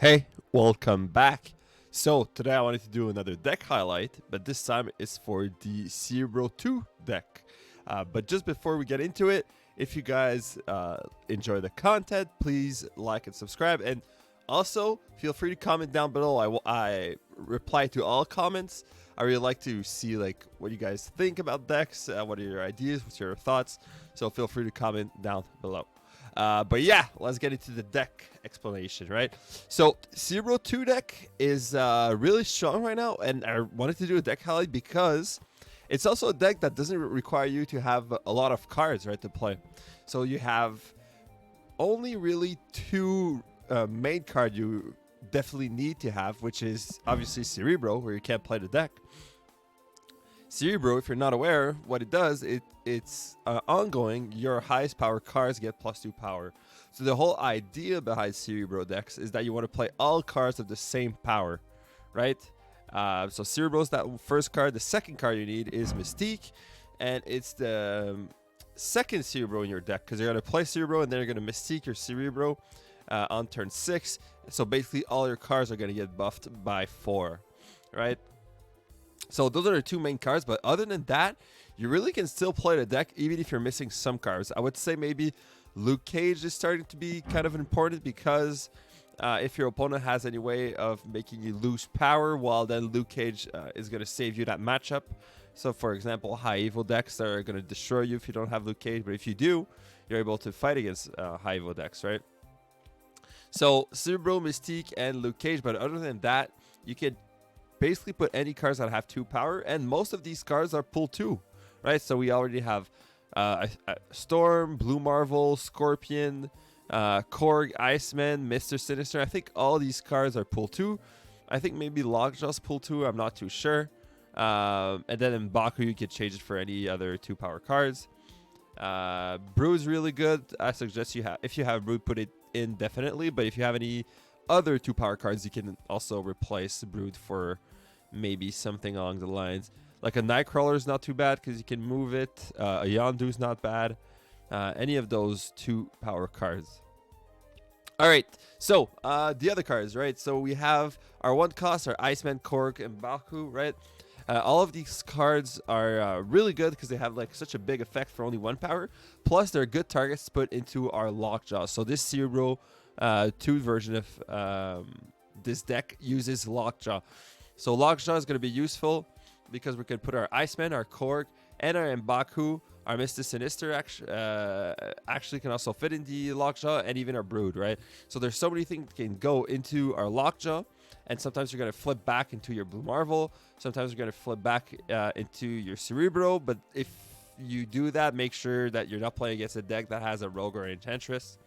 Hey, welcome back. So today I wanted to do another deck highlight, but this time it's for the Cerebro 2 deck. But just before we get into it, if you guys enjoy the content, please like and subscribe, and also feel free to comment down below. I reply to all comments. I really like to see like what you guys think about decks, what are your ideas, what's your thoughts. So feel free to comment down below. But yeah, let's get into the deck explanation, right? So Cerebro 2 deck is really strong right now, and I wanted to do a deck highlight because it's also a deck that doesn't require you to have a lot of cards, right, to play. So you have only really two main card you definitely need to have, which is obviously Cerebro, where you can't play the deck. Cerebro, if you're not aware, what it does, it's ongoing. Your highest power cards get +2 power. So the whole idea behind Cerebro decks is that you want to play all cards of the same power, right? So Cerebro's that first card. The second card you need is Mystique, and it's the second Cerebro in your deck, because you're going to play Cerebro and then you're going to Mystique your Cerebro on turn 6. So basically all your cards are going to get buffed by 4, right? So those are the two main cards, but other than that, you really can still play the deck even if you're missing some cards. I would say maybe Luke Cage is starting to be kind of important, because if your opponent has any way of making you lose power, well, then Luke Cage is going to save you that matchup. So for example, high evil decks are going to destroy you if you don't have Luke Cage, but if you do, you're able to fight against high evil decks, right? So Cerebro, Mystique, and Luke Cage, but other than that, you can basically put any cards that have 2 power, and most of these cards are pull 2, right? So we already have Storm, Blue Marvel, Scorpion, Korg, Iceman, Mr. Sinister. I think all these cards are pull 2. I think maybe Lockjaw's pull 2. I'm not too sure. And then in Baku, you can change it for any other 2 power cards. Brew is really good. I suggest if you have Brew, put it in definitely. But if you have any other 2 power cards, you can also replace Brood for maybe something along the lines like a Nightcrawler is not too bad because you can move it. A Yondu is not bad. Any of those 2 power cards. All right, so the other cards, right? So we have our 1 cost, our Iceman, Korg, and Baku, right? All of these cards are really good because they have like such a big effect for only 1 power. Plus, they're good targets to put into our Lockjaw. So this Cerebro 2 version of this deck uses Lockjaw. So Lockjaw is going to be useful because we can put our Iceman, our Korg, and our Mbaku. Our Mr. Sinister actually can also fit in the Lockjaw, and even our Brood, right? So there's so many things that can go into our Lockjaw, and sometimes you're going to flip back into your Blue Marvel. Sometimes you're going to flip back into your Cerebro, but if you do that, make sure that you're not playing against a deck that has a Rogue or Enchantress.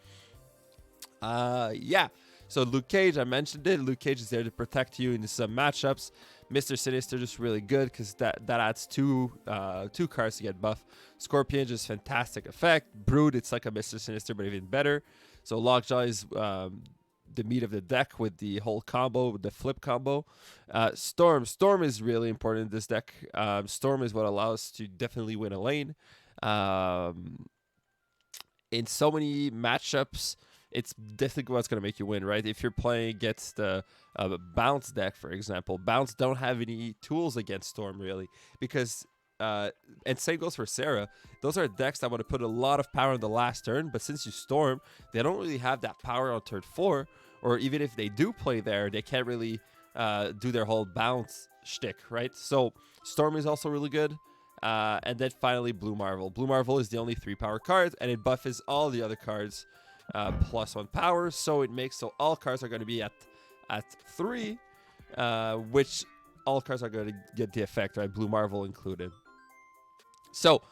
Yeah, so Luke Cage, I mentioned it. Luke Cage is there to protect you in some matchups. Mr. Sinister just really good because that adds two cards to get buff. Scorpion, just fantastic effect. Brood, it's like a Mr. Sinister but even better. So Lockjaw is the meat of the deck with the whole combo, with the flip combo. Storm is really important in this deck. Storm is what allows us to definitely win a lane. In so many matchups, it's definitely what's going to make you win, right? If you're playing against the Bounce deck, for example, Bounce don't have any tools against Storm, really, because, and same goes for Sera. Those are decks that want to put a lot of power on the last turn, but since you Storm, they don't really have that power on turn 4, or even if they do play there, they can't really do their whole Bounce shtick, right? So Storm is also really good. And then finally, Blue Marvel. Blue Marvel is the only 3 power card, and it buffs all the other cards +1 power, so it makes so all cards are going to be at 3, which all cards are going to get the effect, right? Blue Marvel included. So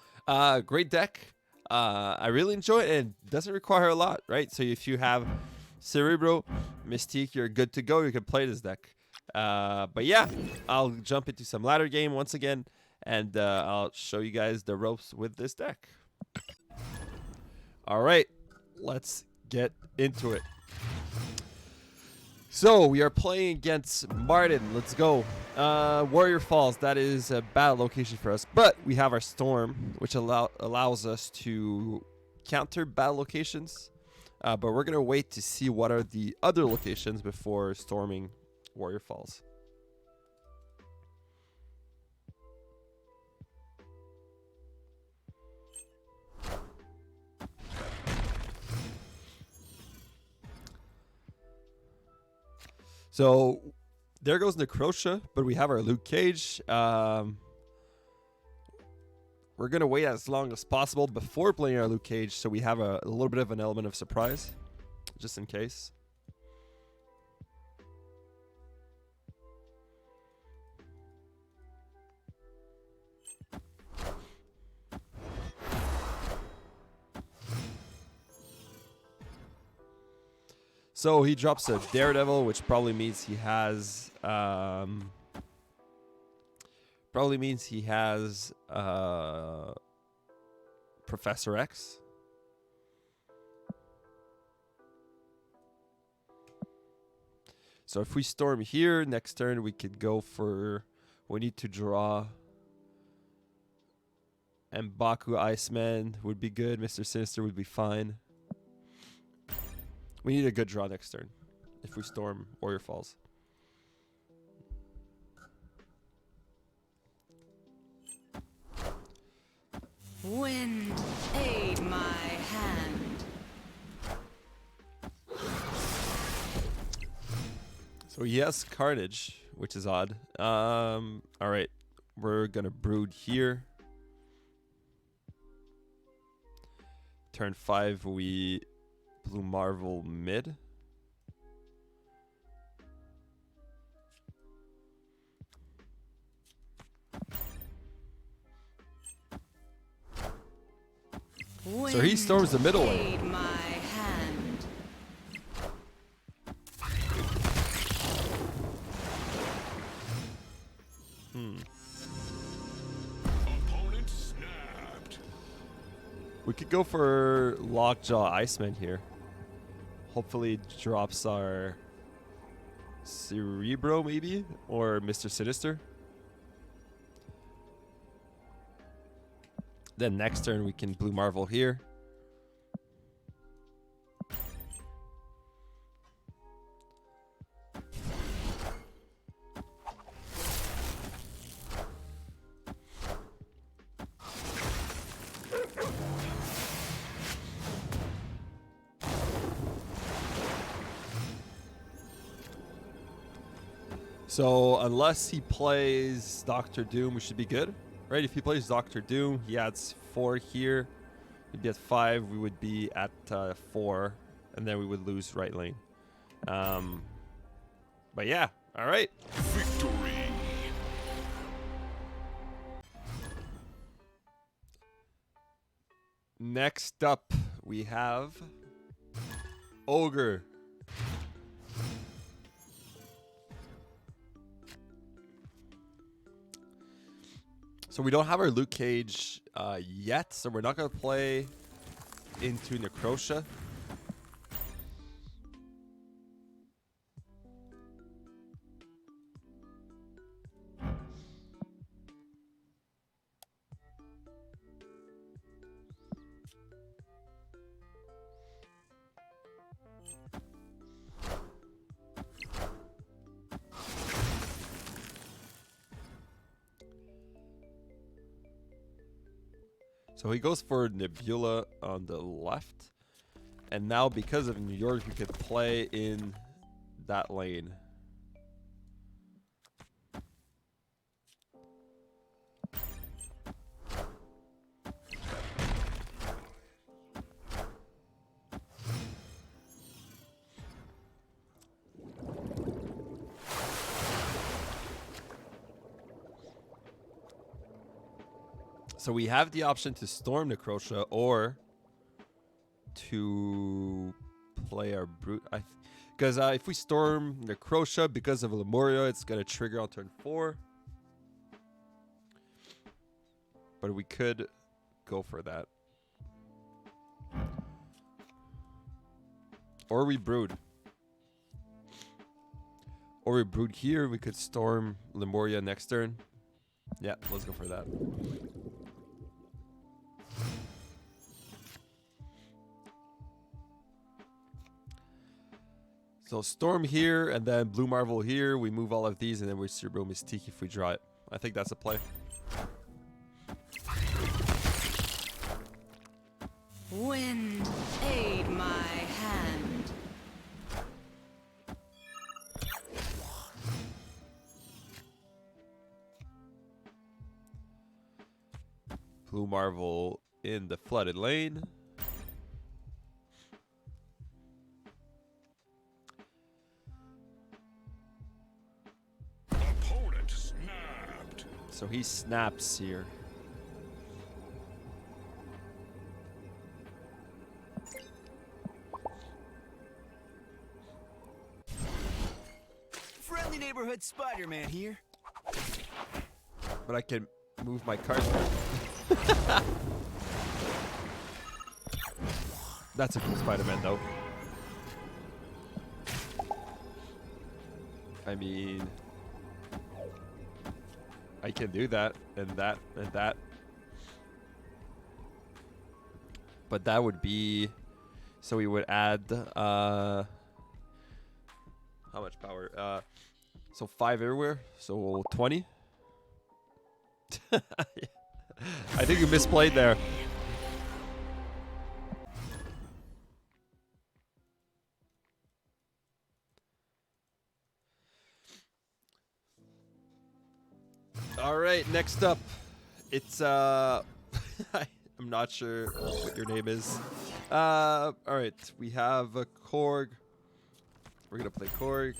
great deck. I really enjoy it, and it doesn't require a lot, right? So if you have Cerebro, Mystique, you're good to go. You can play this deck. But yeah, I'll jump into some ladder game once again, and I'll show you guys the ropes with this deck. All right, let's get into it. So we are playing against Martin. Let's go. Warrior Falls, that is a bad location for us, but we have our Storm, which allows us to counter bad locations. but we're going to wait to see what are the other locations before storming Warrior Falls. So there goes Necrotia, but we have our Luke Cage. We're going to wait as long as possible before playing our Luke Cage so we have a little bit of an element of surprise, just in case. So he drops a Daredevil, which probably means he has Professor X. So if we storm here, next turn we could go for, we need to draw M'Baku Iceman would be good. Mr. Sinister would be fine. We need a good draw next turn if we storm Warrior Falls. Wind, aid my hand. So he has Carnage, which is odd. All right, we're gonna brood here. Turn 5, we Blue Marvel mid. So he storms the middle lane. My hand. Opponent snapped. We could go for Lockjaw Iceman here. Hopefully it drops our Cerebro maybe, or Mr. Sinister. Then next turn we can Blue Marvel here. So unless he plays Doctor Doom, we should be good, right? If he plays Doctor Doom, he adds 4 here. He'd be at 5. We would be at 4, and then we would lose right lane. But yeah, all right. Victory. Next up, we have Ogre. So we don't have our Luke Cage yet, so we're not going to play into Necrotia. So he goes for Nebula on the left. And now because of New York, we could play in that lane. So we have the option to storm Necrotia or to play our Brute. Because if we storm Necrotia because of Lemuria, it's going to trigger on turn 4. But we could go for that. Or we Brood. Or we Brood here. We could storm Lemuria next turn. Yeah, let's go for that. So Storm here, and then Blue Marvel here. We move all of these, and then we Cerebro Mystique if we draw it. I think that's a play. Wind, aid my hand. Blue Marvel in the flooded lane. Opponent snapped. So he snaps here. Friendly neighborhood Spider-Man here. But I can move my card. That's a cool Spider-Man, though. I mean, I can do that and that and that. But that would be, so we would add, how much power? So 5 everywhere, so 20. I think you misplayed there. All right, next up, it's I'm not sure what your name is. All right, we have a Korg. We're gonna play Korg.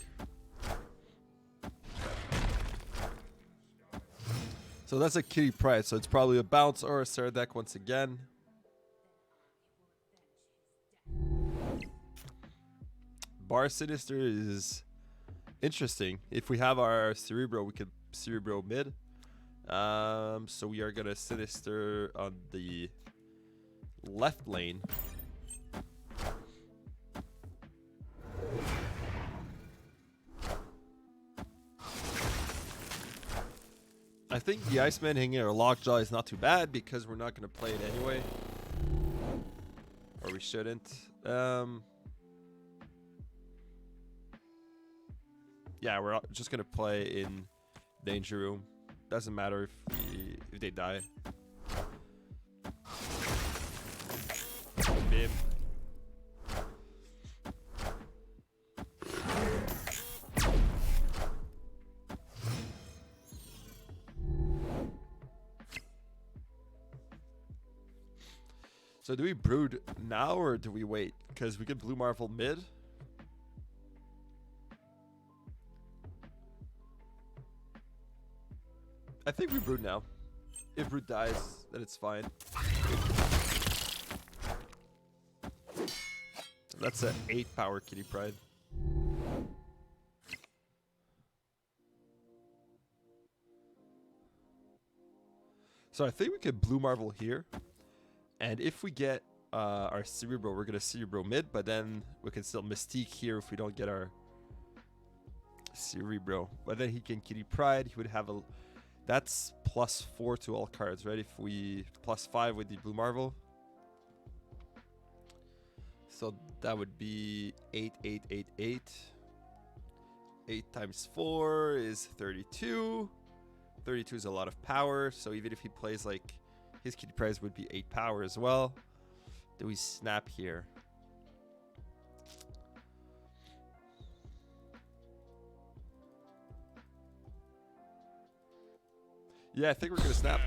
So that's a kitty prize. So it's probably a bounce or a Sera deck once again. Bar Sinister is interesting. If we have our Cerebro, we could Cerebro mid. So we are gonna Sinister on the left lane. I think the Iceman hanging our Lockjaw is not too bad because we're not gonna play it anyway. Or we shouldn't. Yeah, we're just gonna play in Danger Room. Doesn't matter if they die. Bim. So do we brood now or do we wait? Because we can Blue Marvel mid. I think we brood now. If brood dies, then it's fine. So that's an 8 power Kitty Pride. So I think we could Blue Marvel here. And if we get our Cerebro, we're going to Cerebro mid, but then we can still Mystique here if we don't get our Cerebro. But then he can Kitty Pride. He would have a... That's +4 to all cards, right? If we +5 with the Blue Marvel. So that would be 8, 8, 8, 8. 8 times 4 is 32. 32 is a lot of power. So even if he plays like... His Kitty Prize would be 8 power as well. Do we snap here? Yeah, I think we're gonna snap.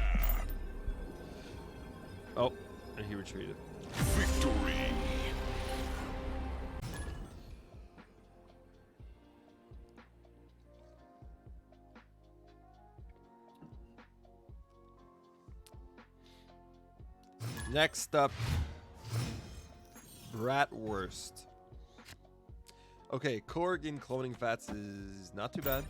Oh, and he retreated. Victory. Next up, Bratwurst. Okay, Korg in Cloning Fats is not too bad.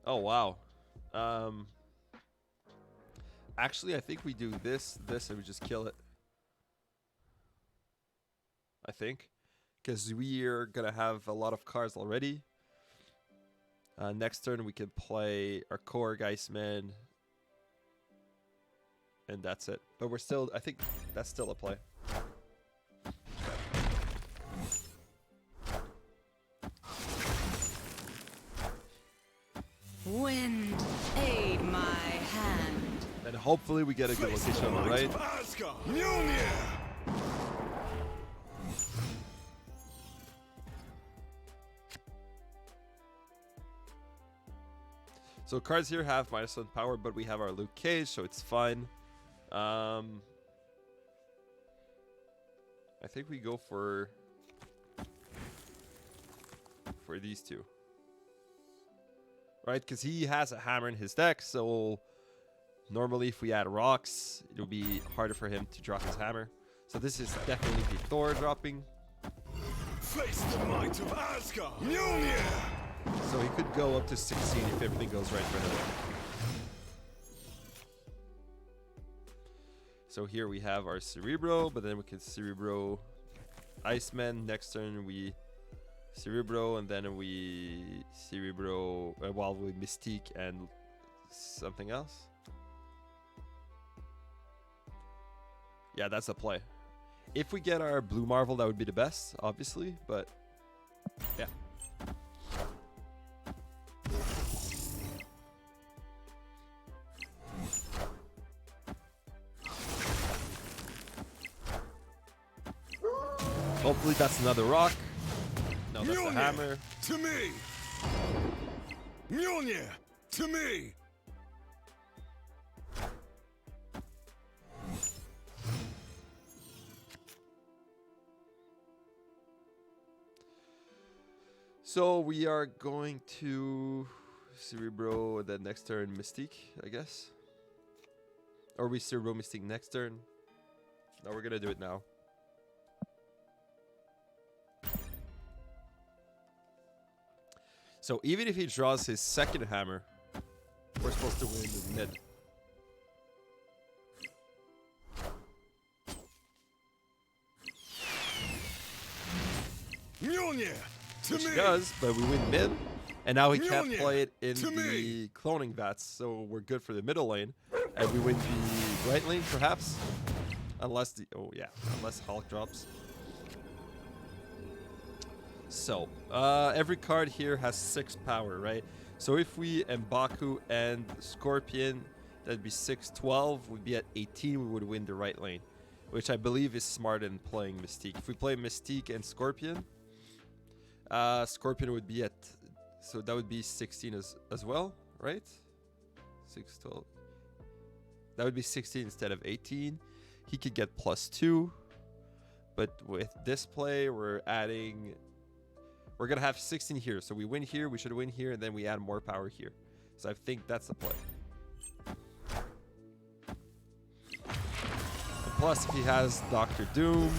Oh, wow. Actually, I think we do this, and we just kill it. I think. because we're gonna have a lot of cards already. Next turn we can play our Korg Iceman, and that's it. But we're still, I think that's still a play. Wind, aid my hand. And hopefully we get a good location on the right. So cards here have -1 power, but we have our Luke Cage, so it's fine. I think we go for these two. Right, because he has a hammer in his deck, so normally if we add rocks, it would be harder for him to drop his hammer. So this is definitely the Thor dropping. Face the might of Asgard. Mjolnir. So he could go up to 16 if everything goes right for him. So here we have our Cerebro, but then we can Cerebro Iceman. Next turn we Cerebro, and then we Cerebro while we Mystique and something else. Yeah, that's a play. If we get our Blue Marvel, that would be the best, obviously, but yeah. Hopefully that's another rock. No, that's the hammer. To me. Mjolnir. To me. So we are going to Cerebro, and then next turn Mystique, I guess. Or we Cerebro Mystique next turn. No, we're gonna do it now. So even if he draws his second hammer, we're supposed to win with mid. Mjolnir. To Which me. he does, but we win mid. And now he can't Mjolnir, play it in to the me. cloning vats, so we're good for the middle lane. And we win the right lane, perhaps. Unless the... Oh, yeah. Unless Hulk drops. So, every card here has 6 power, right? So if we M'Baku and Scorpion, that'd be 6, 12. We'd be at 18. We would win the right lane, which I believe is smarter than playing Mystique. If we play Mystique and Scorpion, Scorpion would be at... So that would be 16 as well, right? 6, 12. That would be 16 instead of 18. He could get +2. But with this play, we're adding... We're going to have 16 here. So we win here, we should win here, and then we add more power here. So I think that's the play. And plus, if he has Dr. Doom...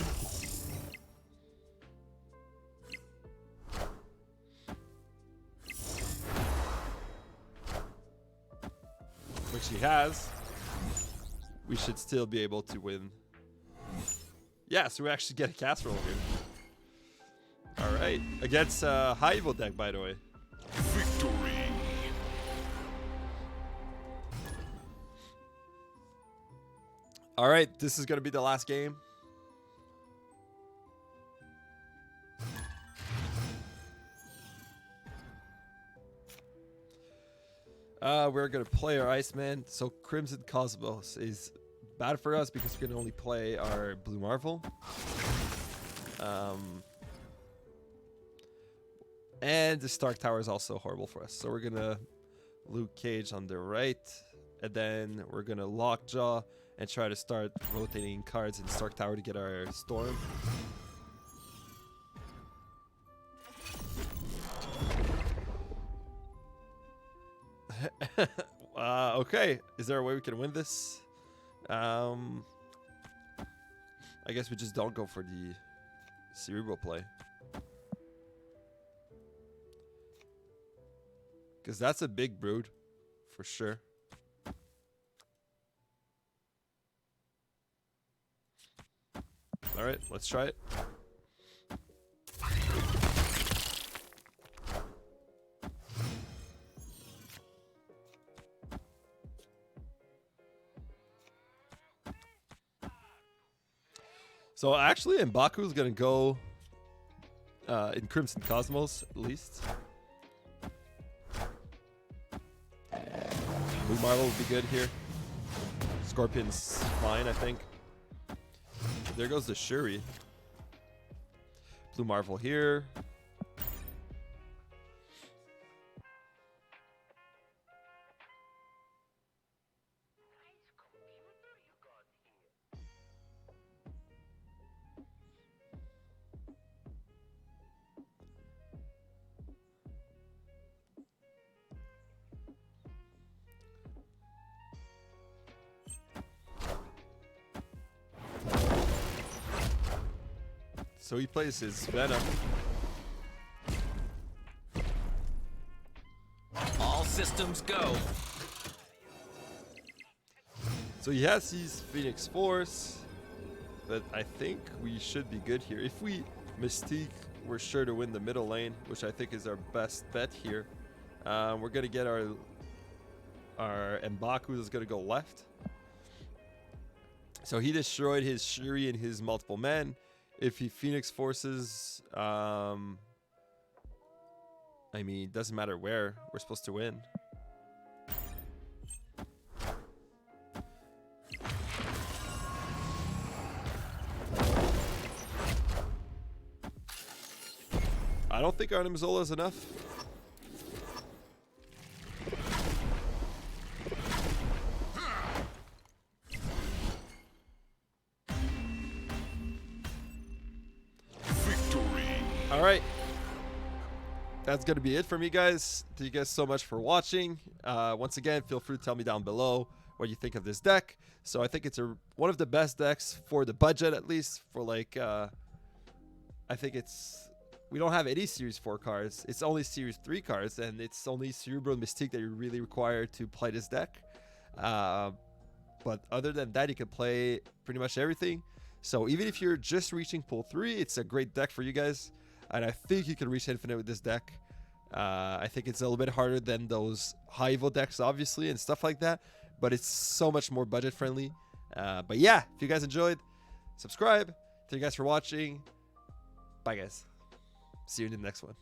which he has, we should still be able to win. Yeah, so we actually get a cast roll here. Alright, against High Evil deck, by the way. Victory. Alright, this is going to be the last game. We're going to play our Iceman. So Crimson Cosmos is bad for us because we can only play our Blue Marvel. And the Stark Tower is also horrible for us. So we're going to Luke Cage on the right. And then we're going to Lockjaw and try to start rotating cards in Stark Tower to get our Storm. Okay, is there a way we can win this? I guess we just don't go for the Cerebro play. Because that's a big brood, for sure. Alright, let's try it. So actually, M'Baku is gonna go in Crimson Cosmos at least. Blue Marvel would be good here. Scorpion's fine, I think. There goes the Shuri. Blue Marvel here. So he plays his Venom. All systems go. So he has his Phoenix Force, but I think we should be good here. If we Mystique, we're sure to win the middle lane, which I think is our best bet here. We're gonna get our M'Baku is gonna go left. So he destroyed his Shuri and his multiple men. If he Phoenix Forces, I mean, doesn't matter where, we're supposed to win. I don't think Arnim Zola is enough. All right, that's gonna be it for me, guys. Thank you guys so much for watching. Once again, feel free to tell me down below what you think of this deck. So I think it's one of the best decks for the budget, at least for like I think we don't have any Series 4 cards. It's only Series 3 cards, and it's only Cerebro and Mystique that you really require to play this deck. But other than that, you can play pretty much everything. So even if you're just reaching pool 3, it's a great deck for you guys. And I think you can reach infinite with this deck. I think it's a little bit harder than those high Evo decks, obviously, and stuff like that. But it's so much more budget friendly. But yeah, if you guys enjoyed, subscribe. Thank you guys for watching. Bye, guys. See you in the next one.